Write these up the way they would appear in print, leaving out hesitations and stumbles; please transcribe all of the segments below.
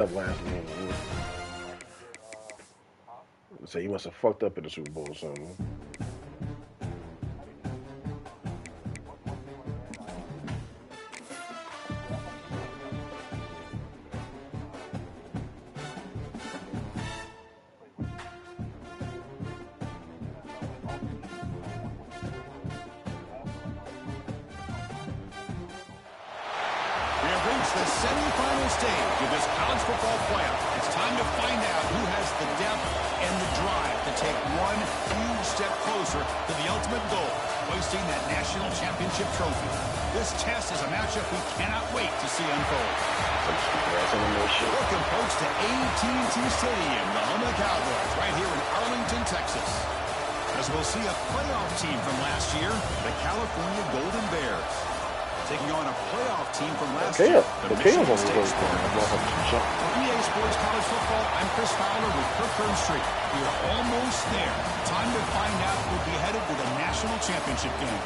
Up last minute. So he must have fucked up in the Super Bowl or something. The semifinal stage of this college football playoff. It's time to find out who has the depth and the drive to take one huge step closer to the ultimate goal, hoisting that national championship trophy. This test is a matchup we cannot wait to see unfold. Welcome, folks, to AT&T Stadium, the home of the Cowboys, right here in Arlington, Texas. As we'll see a playoff team from last year, the California Golden Bears. Taking on a playoff team from last year, the Michigan State Spartans. For EA Sports College Football, I'm Chris Fowler with Kirk Herbstreit. We are almost there. Time to find out who'll be headed to the national championship game.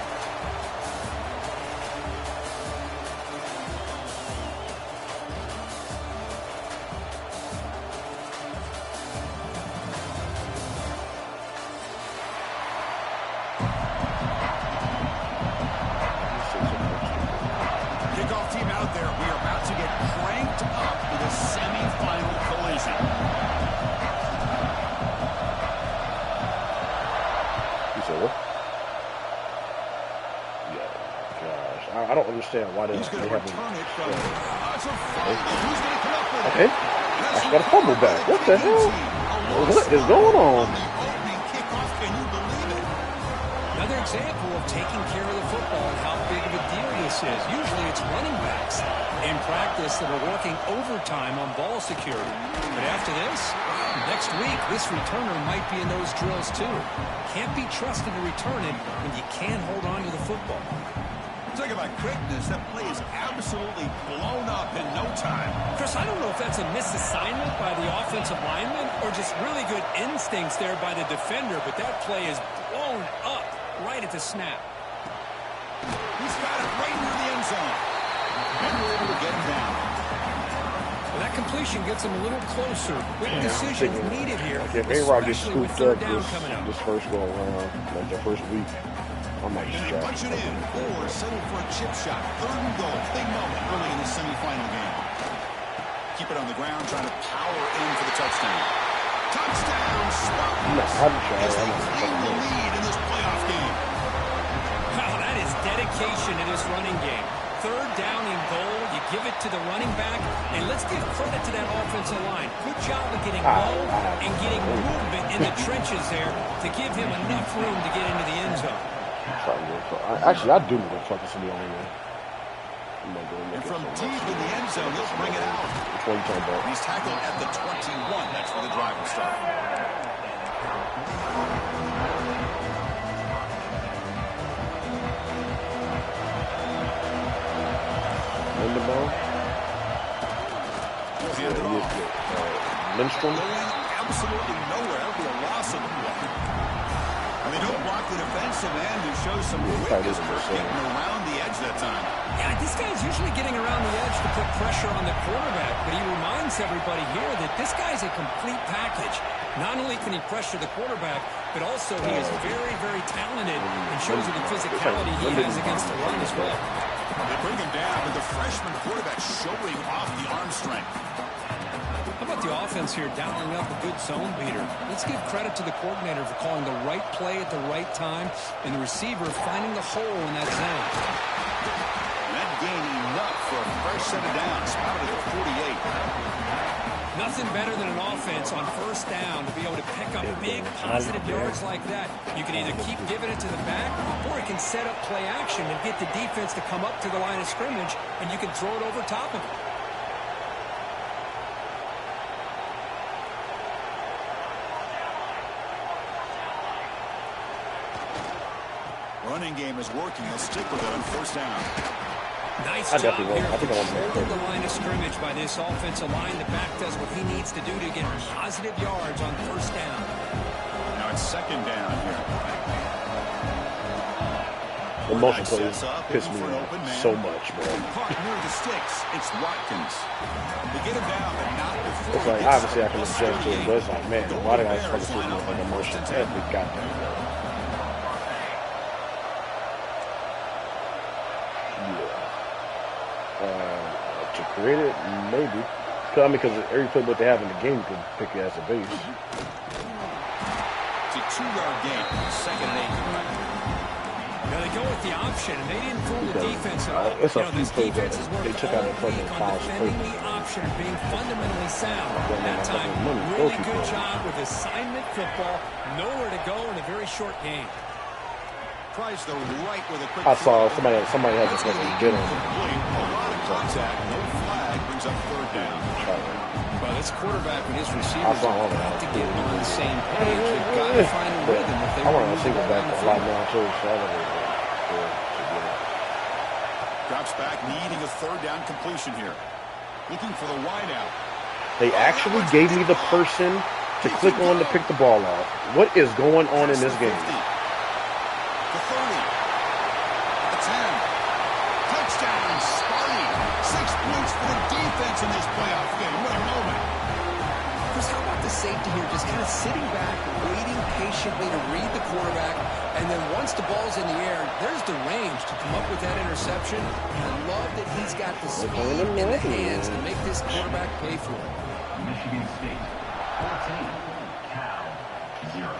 I don't understand why they haven't. Okay, I got a fumble back. What the hell? What is going on? Another example of taking care of the football and how big of a deal this is. Usually it's running backs in practice that are working overtime on ball security. But after this, next week, this returner might be in those drills too. Can't be trusted to return it when you can't hold on to the football. Talk about quickness. That play is absolutely blown up in no time. Chris, I don't know if that's a misassignment by the offensive lineman or just really good instincts there by the defender, but that play is blown up right at the snap. He's got it right near the end zone. And we're able to get him down. Well, that completion gets him a little closer. Quick decisions needed here. If A-Rod gets scooped up this first go around, like the first week, I might just try. Punch it in or settle for a chip shot. 3rd and goal. Big moment early in the semifinal game. Keep it on the ground, trying to power in for the touchdown. Touchdown, Spartans. As they claim the lead in this playoff game. Wow, that is dedication in this running game. 3rd down and goal. You give it to the running back. And let's give credit to that offensive line. Good job of getting low and getting movement in the trenches there to give him enough room to get into the end zone. Actually, I do want to talk to somebody on here. And from deep in the end zone, he'll bring it out. Which one you talking about? He's tackled at the 21. That's where the drive will start. Lindenbaum? Lindstrom? Going absolutely nowhere. That would be a loss of the play. And they don't block the defensive end, who shows some quickness for getting around the edge that time. Yeah, this guy's usually getting around the edge to put pressure on the quarterback, but he reminds everybody here that this guy's a complete package. Not only can he pressure the quarterback, but also he is very, very talented and shows you the physicality he has against the run as well. They bring him down, but the freshman quarterback showing off the arm strength. How about the offense here dialing up a good zone beater? Let's give credit to the coordinator for calling the right play at the right time and the receiver finding the hole in that zone. That gained enough for a fresh set of downs, spotted at 48. Nothing better than an offense on 1st down to be able to pick up big positive yards like that. You can either keep giving it to the back, or you can set up play action and get the defense to come up to the line of scrimmage, and you can throw it over top of it. Running game is working. They'll stick with it on 1st down. Nice job here holding the line of scrimmage by this offensive line. The back does what he needs to do to get positive yards on 1st down. Now it's 2nd down here. The motion plays piss me off so much, bro. Near the sticks, it's Watkins. They get him down, but not before. It's like, obviously I can adjust to it, but it's like, man, why did I fucking switch me like a motion every goddamn day? Yeah. To create it, maybe. I mean, because every playbook they have in the game, you can pick it as a base. It's a 2-yard gain, 2nd and 8. Now they go with the option, and they didn't fool the defense at all. It's a few plays that they took out of fucking Kyle's defending the option and being fundamentally sound. That time, really good job with assignment football. Nowhere to go in a very short game. Tries the right with a quick. I saw somebody has a fucking bit on it. A lot of contact, no flag, brings up 3rd down. Well, this quarterback and his receivers have to get on the same page. They've got to find a rhythm if they want to see it back a lot now too. So I don't know. Drops back, needing a 3rd down completion here. Looking for the wideout. They actually gave me the person to click on to pick the ball off. What is going on in this game? The 30. The 10. Touchdown, Sparty. 6 points for the defense in this playoff game. What a moment. Chris, how about the safety here? Just kind of sitting back, waiting patiently to read the quarterback. And then once the ball's in the air, there's the range to come up with that interception. And I love that he's got the speed in the hands to make this quarterback pay for it. Michigan State, 14, Cal, 0.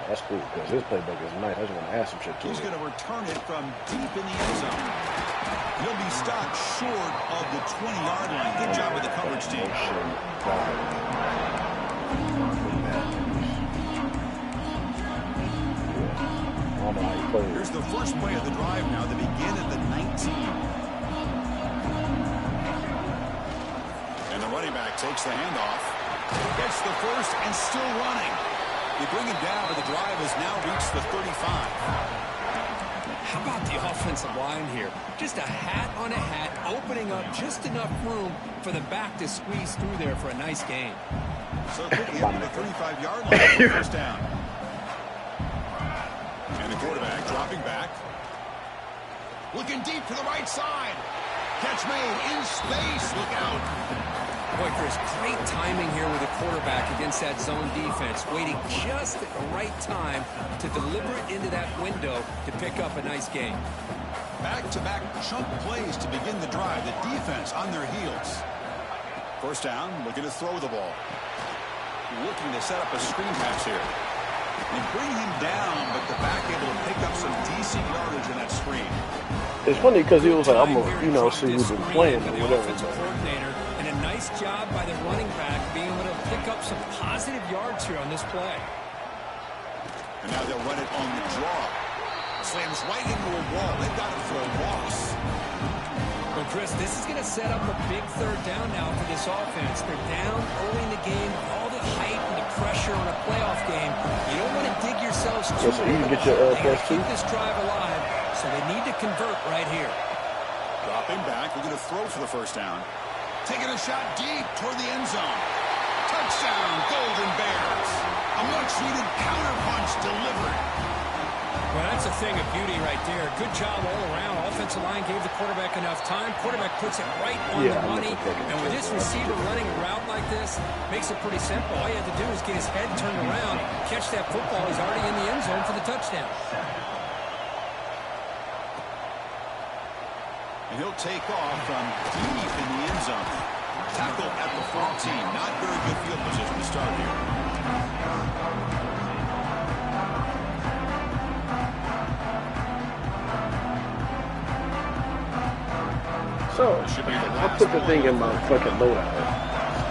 That's cool, because his playbook is nice. I just want to ask some shit to him. He's going to return it from deep in the end zone. He'll be stopped short of the 20-yard line. Good job with the coverage team. Here's the first play of the drive now. They begin at the 19. And the running back takes the handoff. Gets the first and still running. They bring him down, but the drive has now reached the 35. How about the offensive line here? Just a hat on a hat, opening up just enough room for the back to squeeze through there for a nice gain. So quickly into the 35-yard line for the first down. And the quarterback dropping back. Looking deep to the right side. Catch made in space. Look out. Boy, Chris, great timing here with the quarterback against that zone defense, waiting just at the right time to deliver it into that window to pick up a nice gain. Back-to-back chunk plays to begin the drive. The defense on their heels. First down, looking to throw the ball. Looking to set up a screen pass here. And bring him down, but the back able to pick up some decent yardage in that screen. It's funny because he was like, I'm going to, see who's been playing or whatever. And a nice job by the running back being able to pick up some positive yards here on this play. And now they'll run it on the draw. Slams right into a wall. They've got it for a loss. Well, Chris, this is going to set up a big 3rd down now for this offense. They're down early in the game. All the hype and the pressure on a playoff game. You don't want to dig yourselves too so you can get your they keep this drive alive, so they need to convert right here. Dropping back. We're going to throw for the first down. Taking a shot deep toward the end zone. Touchdown, Golden Bears. A much-needed counterpunch delivered. Well, that's a thing of beauty right there. Good job all around. Offensive line gave the quarterback enough time. Quarterback puts it right on the money. And with this receiver running a route like this, makes it pretty simple. All you have to do is get his head turned around, catch that football. He's already in the end zone for the touchdown. And he'll take off from deep in the end zone. Tackle at the 14. Not very good field position to start here. So, I put the thing in my fucking loadout,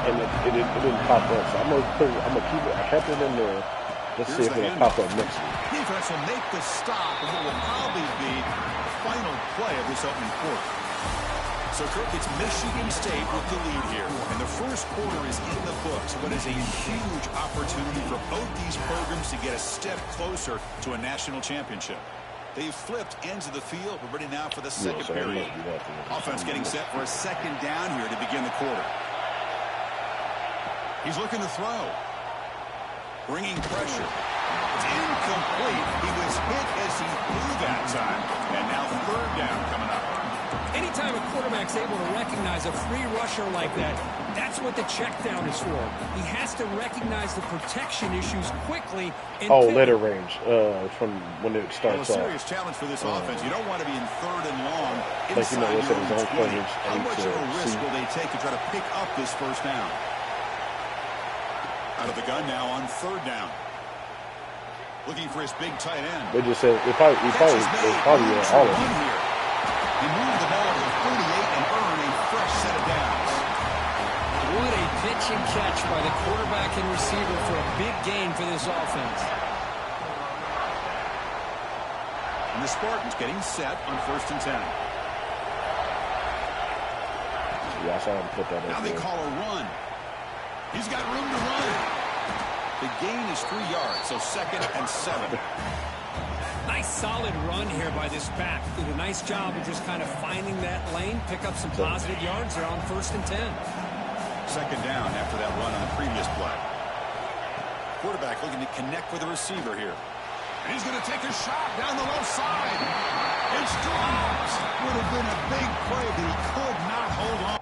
and it didn't pop up. So I'm gonna keep it. I kept it in there. Let's see if it'll pop up next week. Defense will make the stop, and it will probably be the final play of this opening quarter. So, Kirk, it's Michigan State with the lead here. And the first quarter is in the books. What is a huge opportunity for both these programs to get a step closer to a national championship. They've flipped ends of the field. We're ready now for the second period. Offense getting set for a second down here to begin the quarter. He's looking to throw. Bringing pressure. It's incomplete. He was hit as he threw that time. And now third down coming up. Anytime a quarterback's able to recognize a free rusher like that, that's what the check down is for. He has to recognize the protection issues quickly. And letter range from when it starts off. A serious challenge for this offense. You don't want to be in third and long inside like, your own 20. How much of a risk see. will they take to try to pick up this first down? Out of the gun now on third down. Looking for his big tight end. They just said he probably all of them. He moved the ball to the 48 and earned a fresh set of downs. What a pitch and catch by the quarterback and receiver for a big gain for this offense. And the Spartans getting set on 1st and 10. Yeah, I saw him put that in. Now they call a run. He's got room to run. The gain is 3 yards, so 2nd and 7. Nice solid run here by this back. Did a nice job of just kind of finding that lane, pick up some positive yards. They're on 1st and 10. 2nd down after that run on the previous play. Quarterback looking to connect with the receiver here. And he's going to take a shot down the left side. It's dropped. Would have been a big play, but he could not hold on.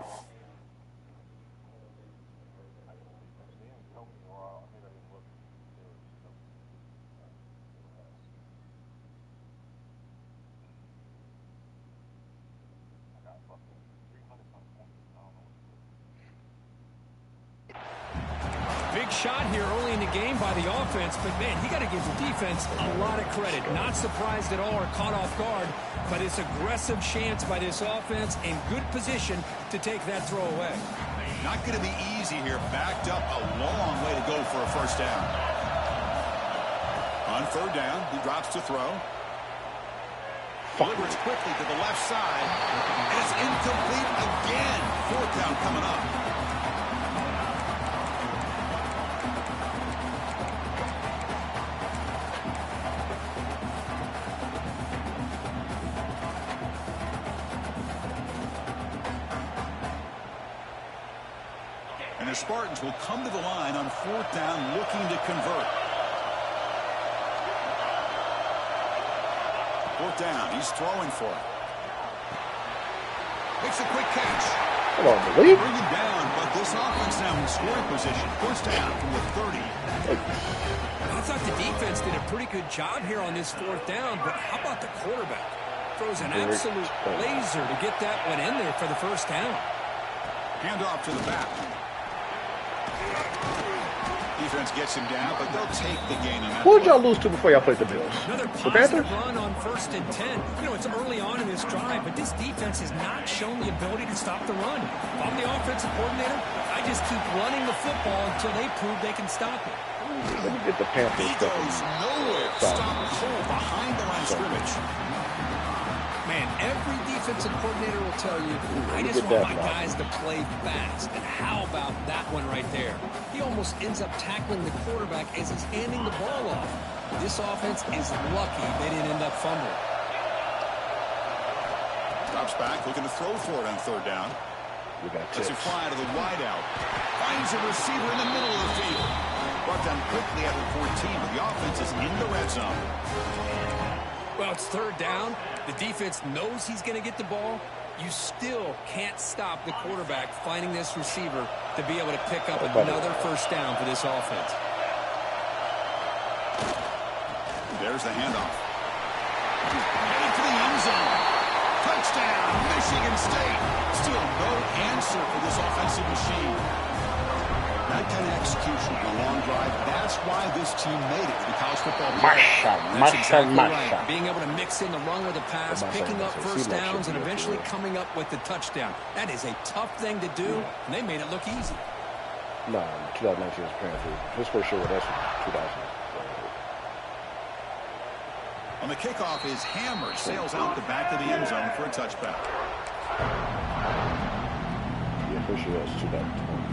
Big shot here early in the game by the offense, but man, you got to give the defense a lot of credit. Not surprised at all or caught off guard, but it's aggressive chance by this offense in good position to take that throw away. Not going to be easy here. Backed up a long way to go for a first down. On 3rd down, he drops to throw. Delivers quickly to the left side. And it's incomplete again. 4th down coming up. And the Spartans will come to the line on 4th down looking to convert. 4th down. He's throwing for it. Makes a quick catch. Come on, believe. Bring him down, but this offense now in scoring position. 1st down from the 30. I thought the defense did a pretty good job here on this 4th down, but how about the quarterback? Throws an absolute laser to get that one in there for the 1st down. Hand off to the back. Defense gets him down, but they'll take the gain on that. Who did y'all lose to before y'all played the Bills? Another The positive Panthers? run on 1st and 10. You know, it's early on in this drive, but this defense has not shown the ability to stop the run. If I'm the offensive coordinator, I just keep running the football until they prove they can stop it. Let me get the Panthers. He goes nowhere. Stop cold behind the line of scrimmage. Man, every defensive coordinator will tell you, I just want my guys to play fast. And how about that one right there? He almost ends up tackling the quarterback as he's handing the ball off. This offense is lucky they didn't end up fumbling. Drops back, looking to throw for it on 3rd down. Lets it fly to the wide out. Finds a receiver in the middle of the field. Brought down quickly at the 14, but the offense is in the red zone. Well, it's 3rd down. The defense knows he's going to get the ball. You still can't stop the quarterback finding this receiver to be able to pick up another 1st down for this offense. There's the handoff. Headed to the end zone. Touchdown, Michigan State. Still no answer for this offensive machine. That kind of execution on a long drive, that's why this team made it to the college football playoff. That's exactly right. Being able to mix in the run with the pass, picking up 1st downs, and eventually coming up with the touchdown. That is a tough thing to do, and they made it look easy. No, 2019 was Panthers. This for sure, that's 2000. On the kickoff, his hammer sails out the back of the end zone for a touchback. Yeah, for sure, that's 2020.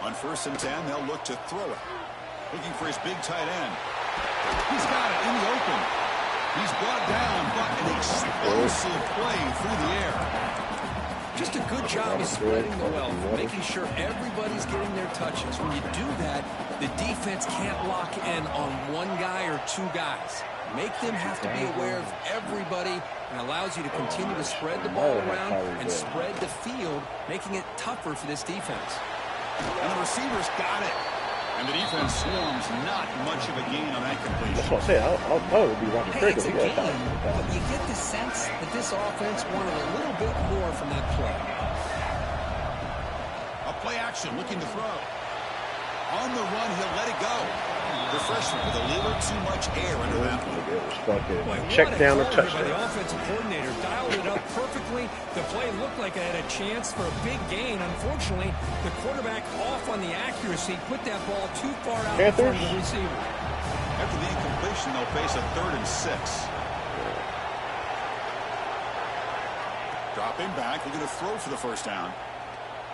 On 1st and 10, they'll look to throw it. Looking for his big tight end. He's got it in the open. He's brought down, but an explosive play through the air. Just a good job of spreading the wealth, making sure everybody's getting their touches. When you do that, the defense can't lock in on one guy or two guys. Make them have to be aware of everybody, and allows you to continue to spread the ball around and spread the field, making it tougher for this defense. And the receivers got it. And the defense swarms, not much of a gain on that completion. That's what I said. I thought it would be Roger Hey, it's Craig. a game, but you get the sense that this offense wanted a little bit more from that play. A play action, looking to throw. On the run, he'll let it go. The freshman with a little too much air under that one. It was fucking Boy, check down a touchdown. touchdown. The offensive coordinator dialed it up perfectly. The play looked like it had a chance for a big gain. Unfortunately, the quarterback off on the accuracy, put that ball too far out in front of the receiver. After the incompletion, they'll face a 3rd and 6. Dropping back, looking to throw for the first down.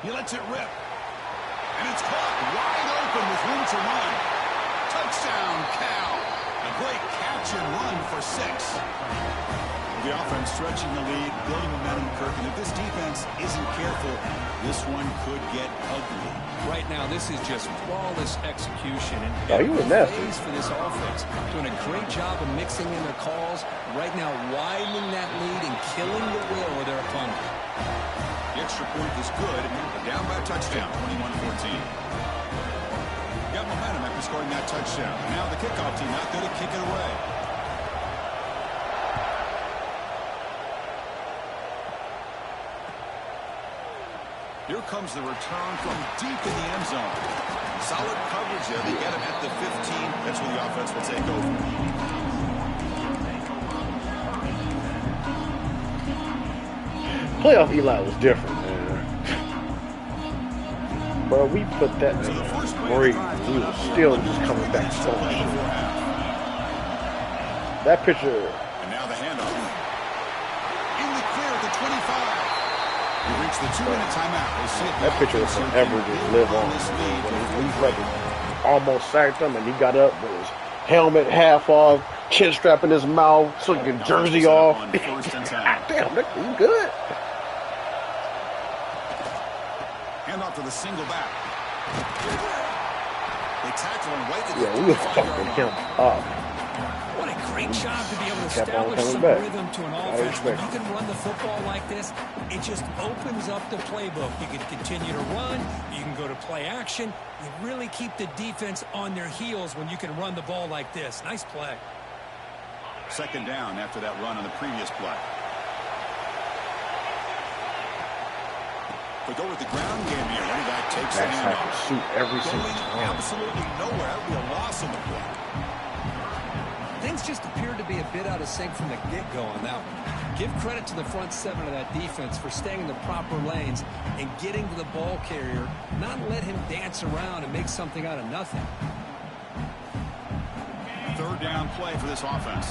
He lets it rip. And it's caught wide open with room to run. Touchdown, Cal. A great catch and run for 6. The offense stretching the lead, building momentum, Kirk. And if this defense isn't careful, this one could get ugly. Right now, this is just flawless execution. And he was nasty. for this offense, doing a great job of mixing in their calls. Right now, widening that lead and killing the will of their opponent. The extra point is good. Down by a touchdown, 21-14. Got momentum after scoring that touchdown. Now the kickoff team out there to kick it away. Here comes the return from deep in the end zone. Solid coverage there. They get him at the 15. That's where the offense will take over. Playoff Eli was different, man. Bro, we put that in great. We were still just coming back so much. That picture. And now the handoff. In the clear at the 25. We reach the 2-minute timeout. That picture will forever just live on. When he like almost sacked him and he got up with his helmet half off, chin strap in his mouth, fucking jersey off. Damn, that's good. Hand off to the single back. They tackle him right at the Yeah, we were fucking him up. What a great job to be able to Kept on establish coming some back. rhythm to an offense. When you can run the football like this, it just opens up the playbook. You can continue to run. You can go to play action. You really keep the defense on their heels when you can run the ball like this. Nice play. Second down after that run on the previous play. They go with the ground game here. Running back takes the handoff. Shoot every single Going time. absolutely nowhere. That would be a loss on the play. Things just appeared to be a bit out of sync from the get-go on that one. Give credit to the front seven of that defense for staying in the proper lanes and getting to the ball carrier, not let him dance around and make something out of nothing. Third down play for this offense.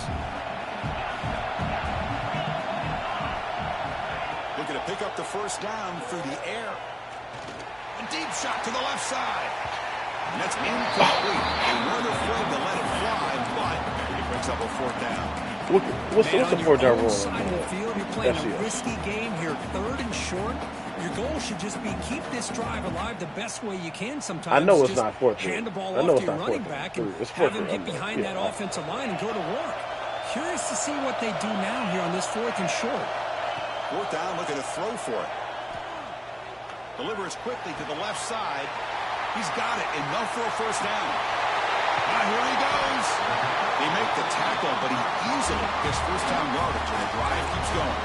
Looking to pick up the first down through the air. A deep shot to the left side. And that's incomplete. They weren't afraid to let it fly, but it brings up a 4th down. What's the 4th down rule? Side of the field, you're playing FCS. a risky game here, 3rd and short. Your goal should just be keep this drive alive the best way you can sometimes. I know it's just not 4th. hand the ball I know off it's to your not running 4th. back and It's have 4th. him get behind that offensive line and go to work. Curious to see what they do now here on this 4th and short. 4th down, looking to throw for it. Delivers quickly to the left side. He's got it, enough for a first down. Now here he goes. They make the tackle, but he easily gets first-down yardage, and the drive keeps going.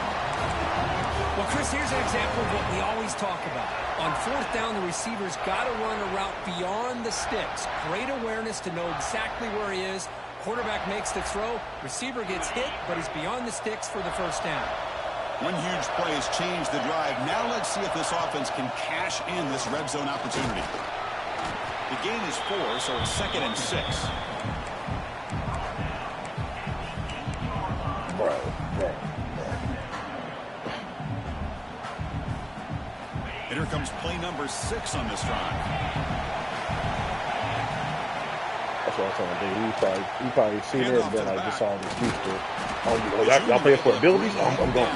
Well, Chris, here's an example of what we always talk about. On 4th down, the receiver's got to run a route beyond the sticks. Great awareness to know exactly where he is. Quarterback makes the throw. Receiver gets hit, but he's beyond the sticks for the first down. One huge play has changed the drive. Now let's see if this offense can cash in this red zone opportunity. The gain is 4, so it's 2nd and 6. And here comes play number 6 on this drive. That's what I was telling Dave. He probably seen it and then like just saw an excuse to, oh, y'all playing for abilities? Oh, I'm going.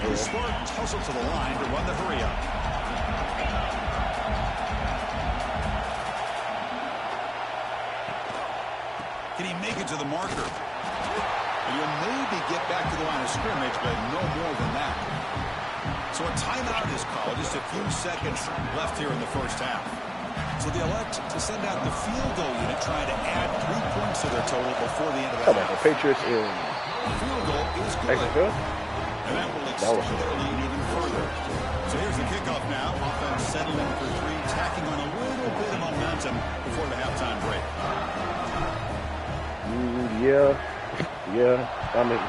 The Spartans hustle to the line to run the hurry up. Can he make it to the marker? He'll maybe get back to the line of scrimmage, but no more than that. So a timeout is called. Just a few seconds left here in the first half. So they elect to send out the field goal unit, trying to add 3 points to their total before the end of the half. The Patriots in the field goal is good. And that will extend their lead even further. So here's the kickoff now. Offense settling for 3, tacking on a little bit of momentum before the halftime break. Yeah. I mean,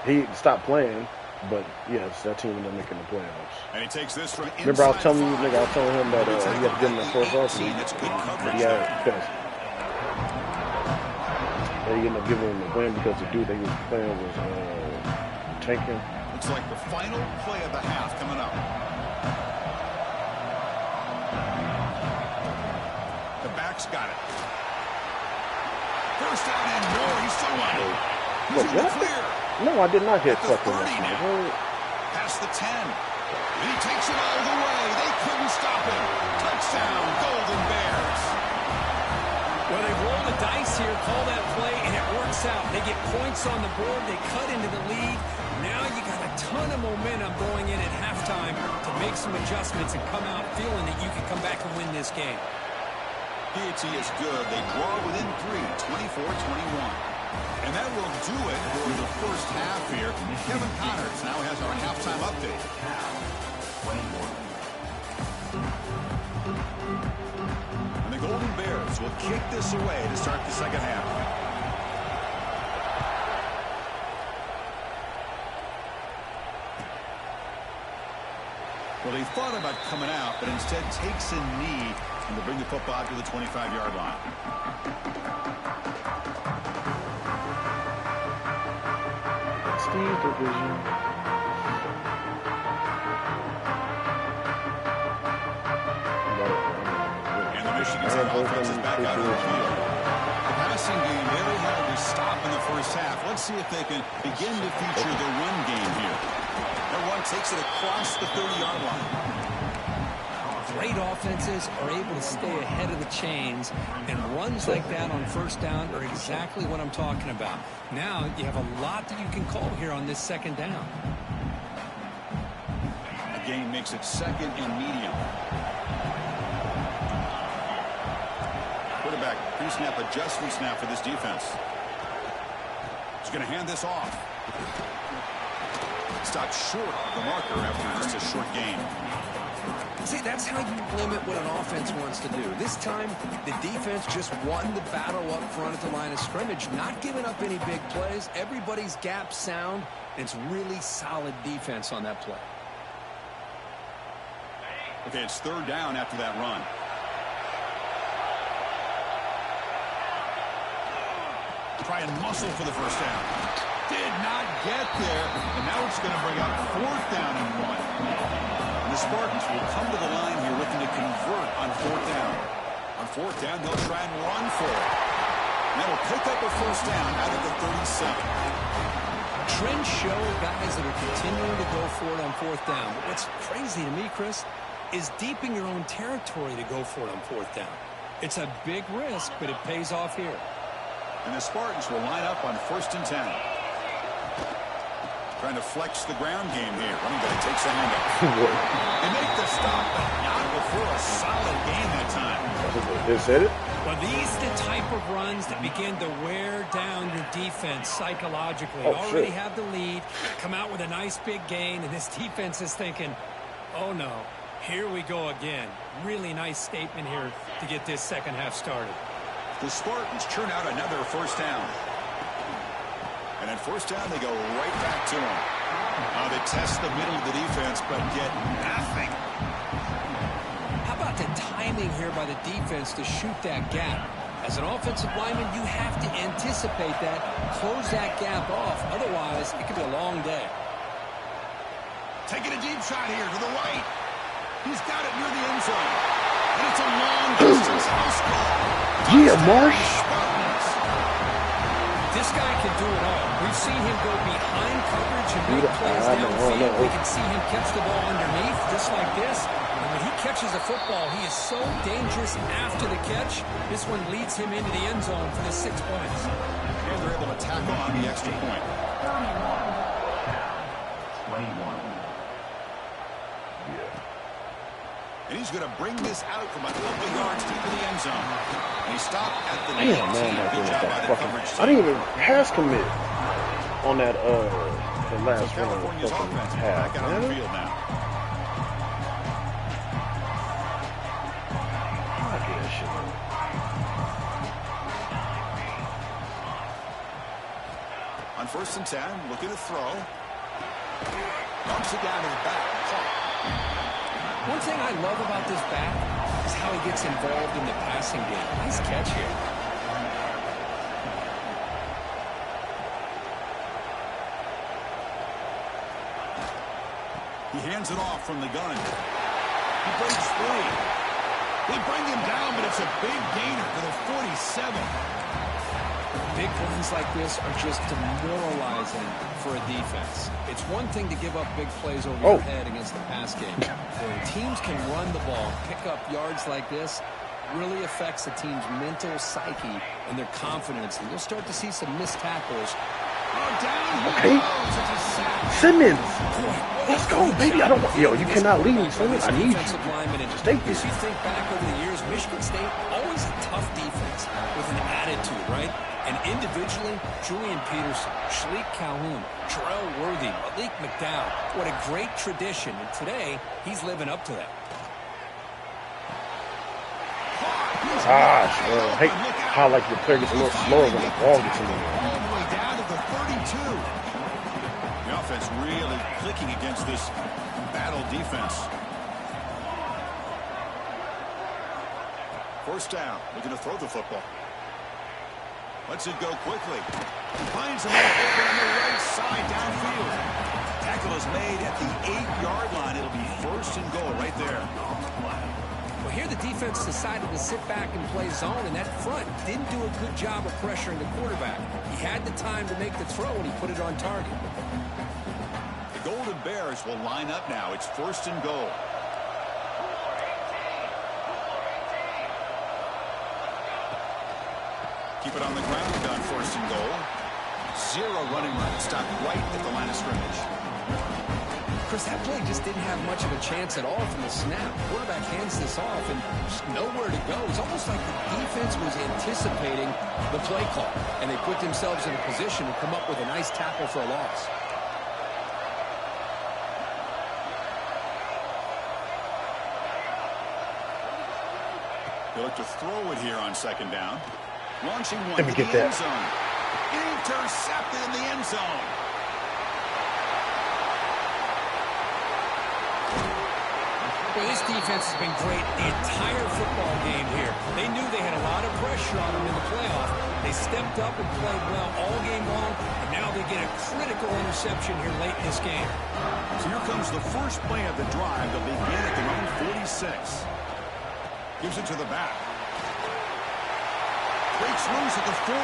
he stopped playing, but yes, that team ended up making the playoffs. And he takes this from remember, I was telling you, nigga, I was telling him that he had to give him the first off. He ended up giving him the win because the dude that he was playing was tanking. Looks like the final play of the half coming up. The back's got it. First down and more. He's still running. He's in the clear. No, I did not hit fucking past the 10. And he takes it all the way. They couldn't stop him. Touchdown, Golden Bears. Well, they roll the dice here, call that play, and it works out. They get points on the board. They cut into the lead. Now you got a ton of momentum going in at halftime to make some adjustments and come out feeling that you can come back and win this game. P.A.T. is good. They draw within 3, 24-21. And that will do it for the first half here. Kevin Connors now has our halftime update. And the Golden Bears will kick this away to start the second half. Well, he thought about coming out, but instead takes a knee and will bring the football to the 25-yard line. Steve division. And the Michigan State offense is back out on the field. The passing game really had to stop in the first half. Let's see if they can begin to feature the run game here. That one takes it across the 30-yard line. Great offenses are able to stay ahead of the chains, and runs like that on first down are exactly what I'm talking about. Now you have a lot that you can call here on this second down. The game makes it second and medium. Quarterback pre-snap adjustment snap for this defense. He's going to hand this off. Stopped short of the marker after just a short gain. See, that's how you limit what an offense wants to do. This time, the defense just won the battle up front at the line of scrimmage, not giving up any big plays. Everybody's gap sound, and it's really solid defense on that play. Okay, it's third down after that run. Try and muscle for the first down. Did not get there, and now it's going to bring up fourth down and 1. And the Spartans will come to the line here looking to convert on fourth down. On fourth down, they'll try and run for it. And that'll pick up a first down out of the 37. Trends show guys that are continuing to go for it on fourth down. But what's crazy to me, Chris, is deep in your own territory to go for it on fourth down. It's a big risk, but it pays off here. And the Spartans will line up on 1st and 10. Trying to flex the ground game here. Running back takes a handoff. They make the stop, but not before a solid game that time. They said it? Well, these are the type of runs that begin to wear down your defense psychologically. Already have the lead, come out with a nice big gain, and this defense is thinking, oh no, here we go again. Really nice statement here to get this second half started. The Spartans churn out another first down. And at first down, they go right back to him. They test the middle of the defense, but get nothing. How about the timing here by the defense to shoot that gap? As an offensive lineman, you have to anticipate that, close that gap off. Otherwise, it could be a long day. Taking a deep shot here to the right. He's got it near the end zone. And it's a long distance house call. Yeah, Marsh. This guy can do it all. We've seen him go behind coverage and make plays I downfield. know. We can see him catch the ball underneath, just like this. And when he catches a football, he is so dangerous after the catch. This one leads him into the end zone for the 6 points. And they're able to tackle on the extra point. 21. And he's going to bring this out from a couple of yards deep in the end zone. And he stopped at the Damn, man, I'm not doing that fucking. I didn't even pass commit on that the last one of the fucking half, back out on the man. field now. I get that shit, man. On 1st and 10, looking to throw. Bumps it down to the back. One thing I love about this back is how he gets involved in the passing game. Nice catch here. He hands it off from the gun. He breaks free. They bring him down, but it's a big gainer to the 47. Big runs like this are just demoralizing for a defense. It's one thing to give up big plays over your head against the pass game. When teams can run the ball, pick up yards like this, really affects the team's mental psyche and their confidence. And you'll start to see some missed tackles. Okay. Simmons. Let's go, baby. I don't want. Yo, you cannot leave me, Simmons. I need you to stay here. As you think back over the years, Michigan State, always a tough defense with an attitude, right? And individually, Julian Peterson, Shalik Calhoun, Terrell Worthy, Malik McDowell. What a great tradition. And today, he's living up to that. Gosh, man. Hey, how like your player gets a little slower when the ball gets in the air. All the way down to the 32. The offense really clicking against this battle defense. 1st down, looking to throw the football. Lets it go quickly. Finds him open on the right side downfield. Tackle is made at the 8-yard line. It'll be 1st and goal right there. Well, here the defense decided to sit back and play zone, and that front didn't do a good job of pressuring the quarterback. He had the time to make the throw, and he put it on target. The Golden Bears will line up now. It's 1st and goal. Keep it on the ground on 1st and goal. 0 running room. Stopped right at the line of scrimmage. Chris, that play just didn't have much of a chance at all from the snap. Quarterback hands this off and just nowhere to go. It's almost like the defense was anticipating the play call, and they put themselves in a position to come up with a nice tackle for a loss. They look to throw it here on 2nd down. Launching one. Let me get that. Zone. Intercepted in the end zone. Well, this defense has been great the entire football game here. They knew they had a lot of pressure on them in the playoff. They stepped up and played well all game long, and now they get a critical interception here late in this game. So here comes the first play of the drive. They'll begin at their own 46. Gives it to the back. Breaks loose at the 40.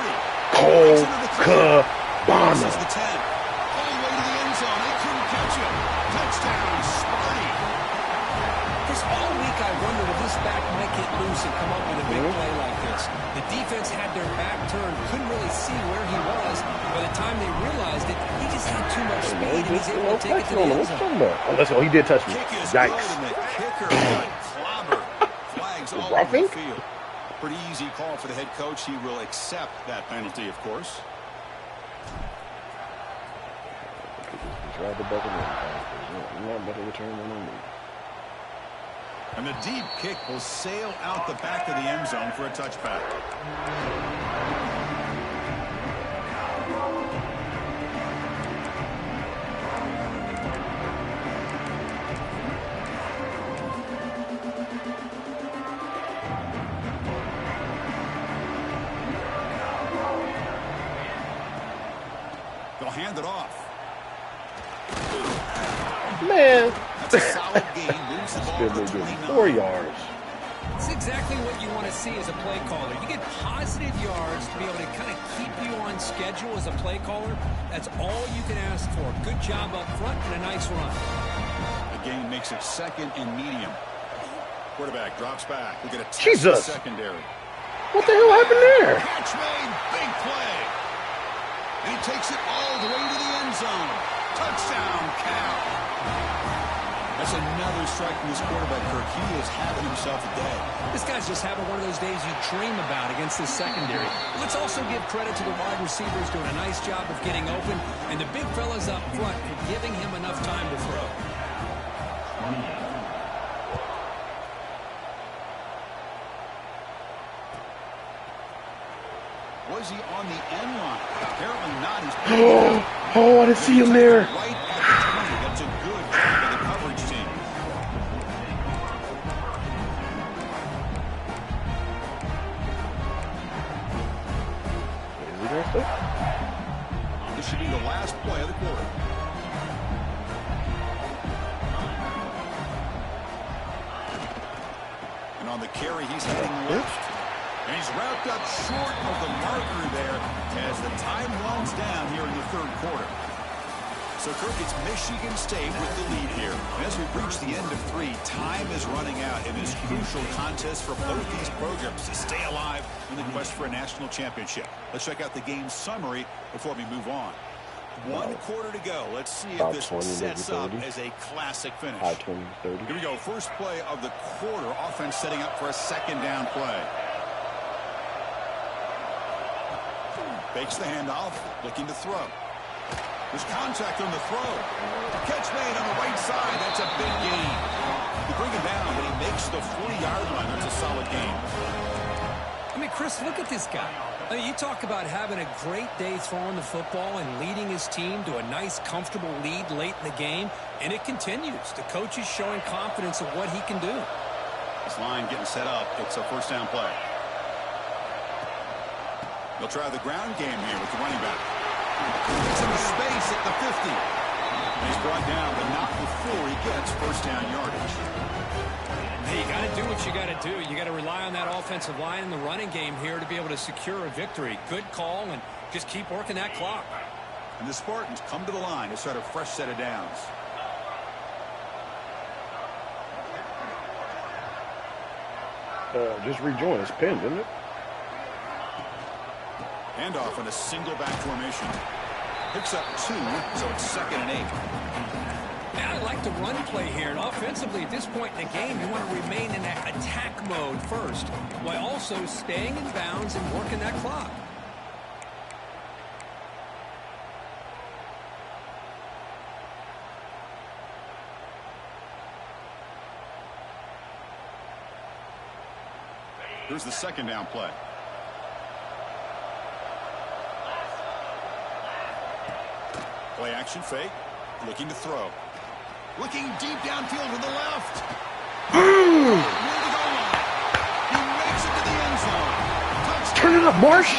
Cabana. This is the 10. All the way to the end zone. They couldn't catch it. Touchdown, Sparty. Chris, all week I wondered if this back might get loose and come up with a big play like this. The defense had their back turned, couldn't really see where he was. By the time they realized it, he just had too much speed and he's able to take it to the end zone. Oh, let's go. He did touch me. Kick is Yikes. good, and the kicker got clobbered. Flags all over the field. Pretty easy call for the head coach. He will accept that penalty, of course. And the deep kick will sail out the back of the end zone for a touchback. They'll hand it off. Man. That's a solid game. Moves the ball to 29. 4 yards. It's exactly what you want to see as a play caller. You get positive yards to be able to kind of keep you on on schedule as a play caller, that's all you can ask for. Good job up front and a nice run. The game makes it second and medium. Quarterback drops back. We get a Jesus. secondary. What the hell happened there? Catch made. Big play. And he takes it all the way to the end zone. Touchdown, Cal. That's another strike from this quarterback, Kirk. He is having himself a day. This guy's just having one of those days you dream about against the secondary. Let's also give credit to the wide receivers doing a nice job of getting open, and the big fellas up front for giving him enough time to throw. Was he on the end line? Apparently not. Oh, I didn't see him there. Right at the 20. That's a good job by the coverage team. This should be the last play of the quarter. And on the carry, he's heading left. And he's wrapped up short of the marker there as the time runs down here in the third quarter. So, Kirk, it's Michigan State with the lead here. And as we reach the end of 3, time is running out in this crucial contest for both these programs to stay alive in the quest for a national championship. Let's check out the game summary before we move on. 1 quarter to go. Let's see if this sets up as a classic finish. High 20, 30. Here we go. First play of the quarter. Offense setting up for a second down play. Fakes the handoff, looking to throw. There's contact on the throw. Catch made on the right side. That's a big gain. They bring him down, but he makes the 40-yard line. That's a solid gain. I mean, Chris, look at this guy. I mean, you talk about having a great day throwing the football and leading his team to a nice, comfortable lead late in the game, and it continues. The coach is showing confidence of what he can do. This line getting set up. It's a first down play. They'll try the ground game here with the running back. It's in the space at the 50. And he's brought down, but not before he gets first down yardage. Hey, you got to do what you got to do. You got to rely on that offensive line in the running game here to be able to secure a victory. Good call, and just keep working that clock. And the Spartans come to the line to start a fresh set of downs. Just rejoin. It's pinned, isn't it? Handoff in a single back formation. Picks up 2, so it's second and 8. Yeah, I like the run play here. And offensively, at this point in the game, you want to remain in that attack mode first, while also staying in bounds and working that clock. Here's the second down play. Play action fake. Looking to throw. Looking deep downfield to the left. Near the goal line. He makes it to the end zone. Touchdown. Turn it up, Marsh.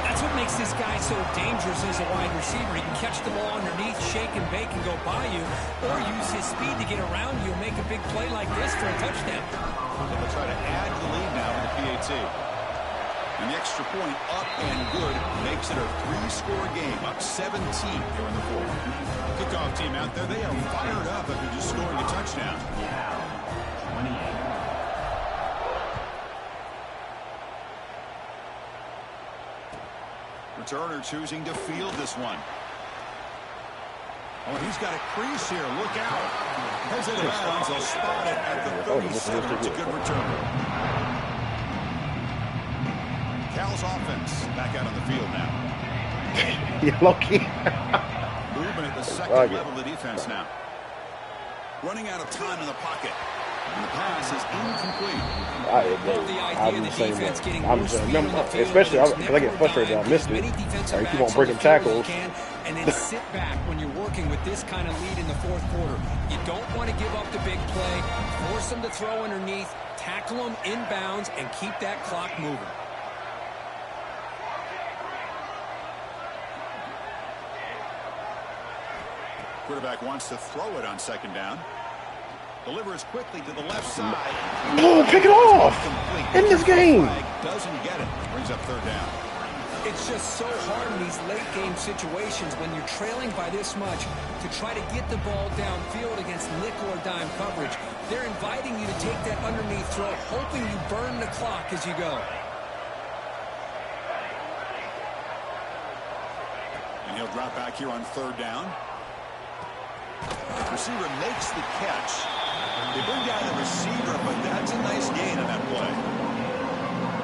That's what makes this guy so dangerous as a wide receiver. He can catch the ball underneath, shake and bake and go by you, or use his speed to get around you and make a big play like this for a touchdown. So they'll try to add to the lead now with the PAT. And the extra point up and good makes it a 3-score game, up 17 here in the fourth. Kickoff team out there, they are fired up after just scoring a touchdown. Returner choosing to field this one. Oh, he's got a crease here. Look out. Heads out of bounds. They'll spot it at the 37. It's a good return. Cal's offense back out on the field now. You're lucky. Movement at the second level of the defense now. Running out of time in the pocket. And the pass is incomplete. I'm the same way. Especially because I get frustrated that I missed it. Or you keep on breaking tackles. And then sit back when you're working with this kind of lead in the fourth quarter. You don't want to give up the big play. Force them to throw underneath. Tackle them inbounds and keep that clock moving. Quarterback wants to throw it on second down. Delivers quickly to the left side. Oh, pick it off! In this game! Doesn't get it. Brings up third down. It's just so hard in these late game situations when you're trailing by this much to try to get the ball downfield against nickel or dime coverage. They're inviting you to take that underneath throw, hoping you burn the clock as you go. And he'll drop back here on 3rd down. Receiver makes the catch. They bring down the receiver, but that's a nice gain on that play.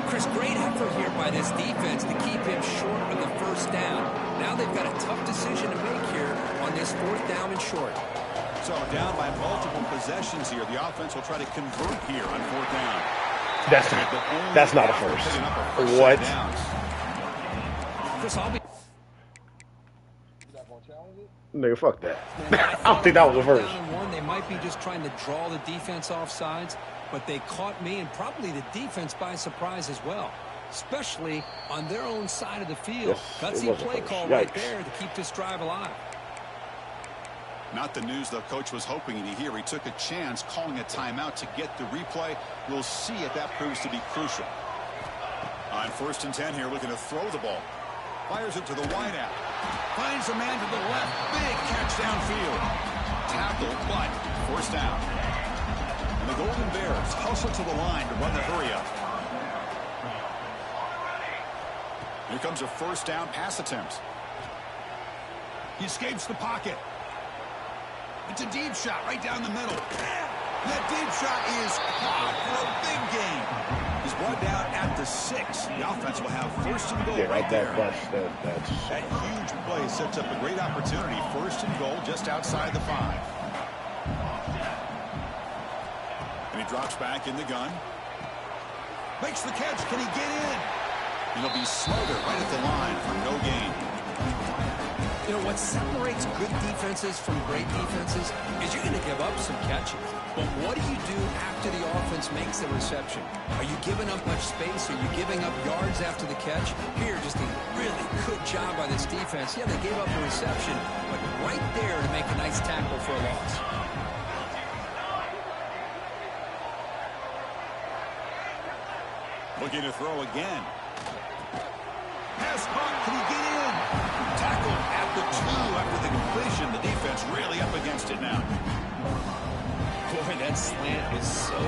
Chris, great effort here by this defense to keep him short of the 1st down. Now they've got a tough decision to make here on this 4th down and short. So down by multiple possessions here. The offense will try to convert here on 4th down. That's not a first. What? Chris, I'll be... Nigga, fuck that. I don't think that was a first. They might be just trying to draw the defense off sides, but they caught me and probably the defense by surprise as well, especially on their own side of the field. Gutsy play call right there to keep this drive alive. Not the news the coach was hoping to hear. He took a chance calling a timeout to get the replay. We'll see if that proves to be crucial. On 1st and 10 here, looking to throw the ball. Fires it to the wideout. Finds a man to the left. Big catch downfield. Tackle, but 1st down. And the Golden Bears hustle to the line to run the hurry-up. Here comes a 1st down pass attempt. He escapes the pocket. It's a deep shot right down the middle. That deep shot is caught for a big gain. He's brought down at the 6. The offense will have 1st and goal right there. That huge play sets up a great opportunity. 1st and goal just outside the 5. And he drops back in the gun. Makes the catch. Can he get in? He'll be smothered right at the line for no gain. You know, what separates good defenses from great defenses is you're going to give up some catches. But what do you do after the offense makes the reception? Are you giving up much space? Are you giving up yards after the catch? Here, just a really good job by this defense. Yeah, they gave up a reception, but right there to make a nice tackle for a loss. Looking to throw again. Pass caught. Can he get in? Tackle at the 2 after the completion. The defense really up against it now. Boy, that slant is so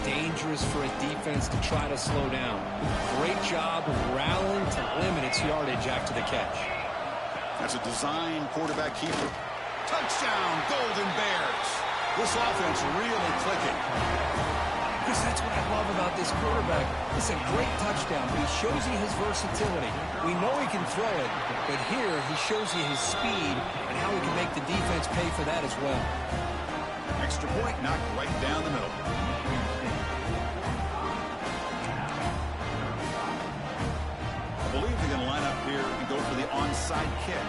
dangerous for a defense to try to slow down. Great job rallying to limit its yardage after the catch. That's a design quarterback keeper. Touchdown, Golden Bears. This offense really clicking. Chris, that's what I love about this quarterback. It's a great touchdown, but he shows you his versatility. We know he can throw it, but here he shows you his speed and how he can make the defense pay for that as well. Extra point knocked right down the middle. I believe they're going to line up here and go for the onside kick.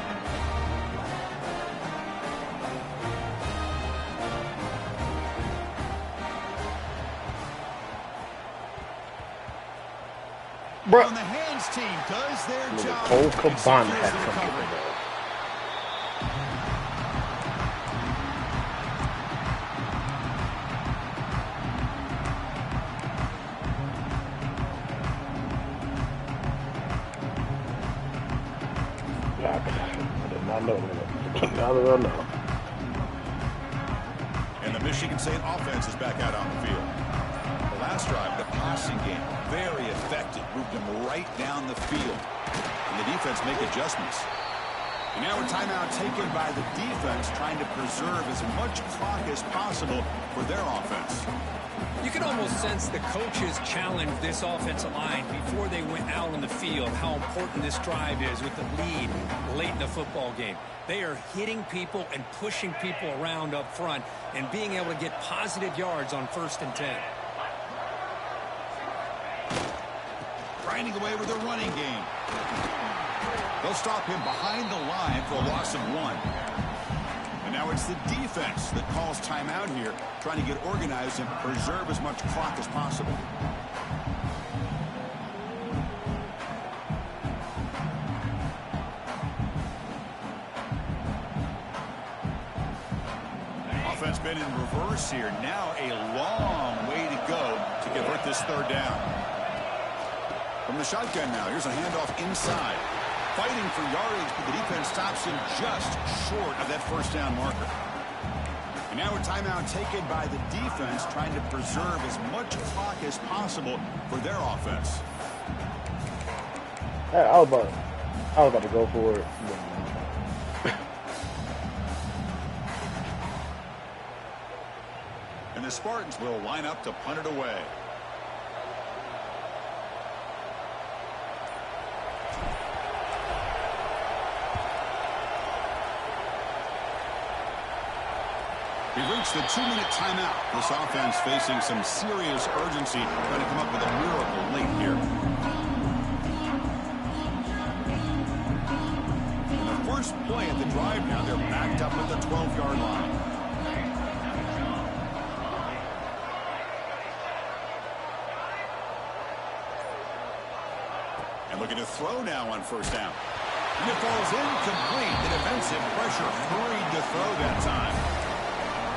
Bro, On the hands team does their job. Cole Cabana had something. I did not know that. Now that I know. And the Michigan State offense is back out on the field. The last drive, the passing game, very effective. Moved them right down the field. And the defense make adjustments. And now a timeout taken by the defense, trying to preserve as much clock as possible for their offense. You can almost sense the coaches challenged this offensive line before they went out on the field, how important this drive is with the lead late in the football game. They are hitting people and pushing people around up front and being able to get positive yards on 1st and 10. Grinding away with a running game. They'll stop him behind the line for a loss of 1. And now it's the defense that calls timeout here, trying to get organized and preserve as much clock as possible. Offense been in reverse here. Now a long way to go to convert this 3rd down. From the shotgun now, here's a handoff inside. Fighting for yardage, but the defense stops him just short of that first down marker. And now a timeout taken by the defense, trying to preserve as much clock as possible for their offense. I was about to go for it. And the Spartans will line up to punt it away. We've reached the 2-minute timeout. This offense facing some serious urgency, trying to come up with a miracle late here. And the first play at the drive now, they're backed up at the 12-yard line. And looking to throw now on first down. And it falls incomplete. The defensive pressure hurried to throw that time.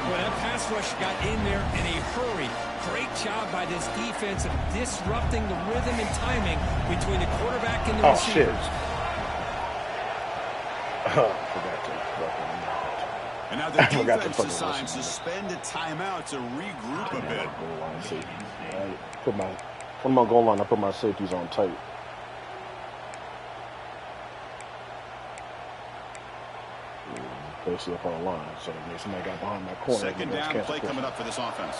Well, that pass rush got in there in a hurry. Great job by this defense of disrupting the rhythm and timing between the quarterback and the receivers. Forgot to. And now the defense decides to suspend a timeout to regroup a bit. From my goal line, I put my safeties on tight. Basically up on the line, so if somebody got behind my corner. Second down play coming up for this offense.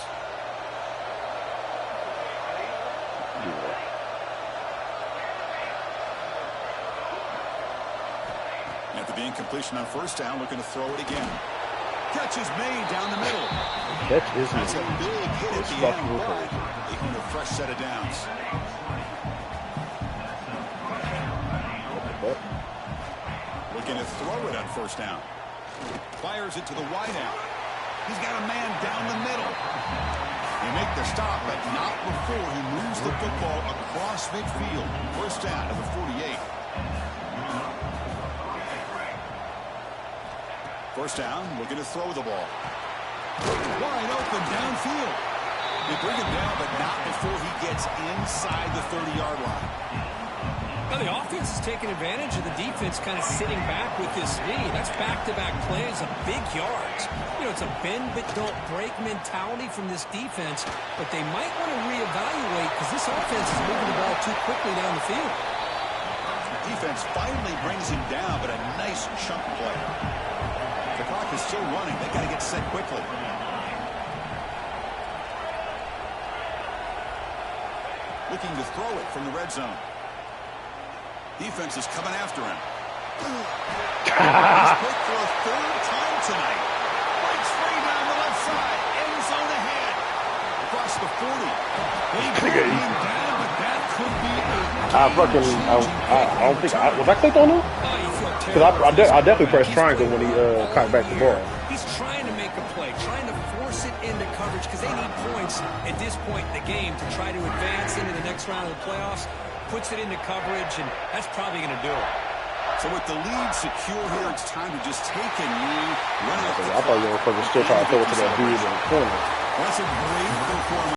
After the incompletion on first down, looking to throw it again. Catch is made down the middle. That's a big hit at the end, but they earn a fresh set of downs. Looking to throw it on first down. Fires it to the wideout. He's got a man down the middle. They make the stop, but not before he moves the football across midfield. First down to the 48. First down, looking to throw the ball. Wide open downfield. They bring him down, but not before he gets inside the 30-yard line. Well, the offense is taking advantage of the defense kind of sitting back with this lead. That's back-to-back plays of big yards. You know, it's a bend-but-don't-break mentality from this defense, but they might want to reevaluate because this offense is moving the ball too quickly down the field. Defense finally brings him down, but a nice chunk play. The clock is still running. They got to get set quickly. Looking to throw it from the red zone. Defense is coming after him. He's picked for a third time tonight. Breaks free down the left side. End zone ahead. Across the 40. They put him down, but that could be a... I don't think... was I clicked on him? Because I definitely pressed triangle when he caught back the ball. He's trying to make a play, trying to force it into coverage because they need points at this point in the game to try to advance into the next round of the playoffs. Puts it into coverage, and that's probably going to do it. So with the lead secure here, it's time to just take a knee, run out the I thought you were still trying to throw it to that dude in the corner. That's a great performance.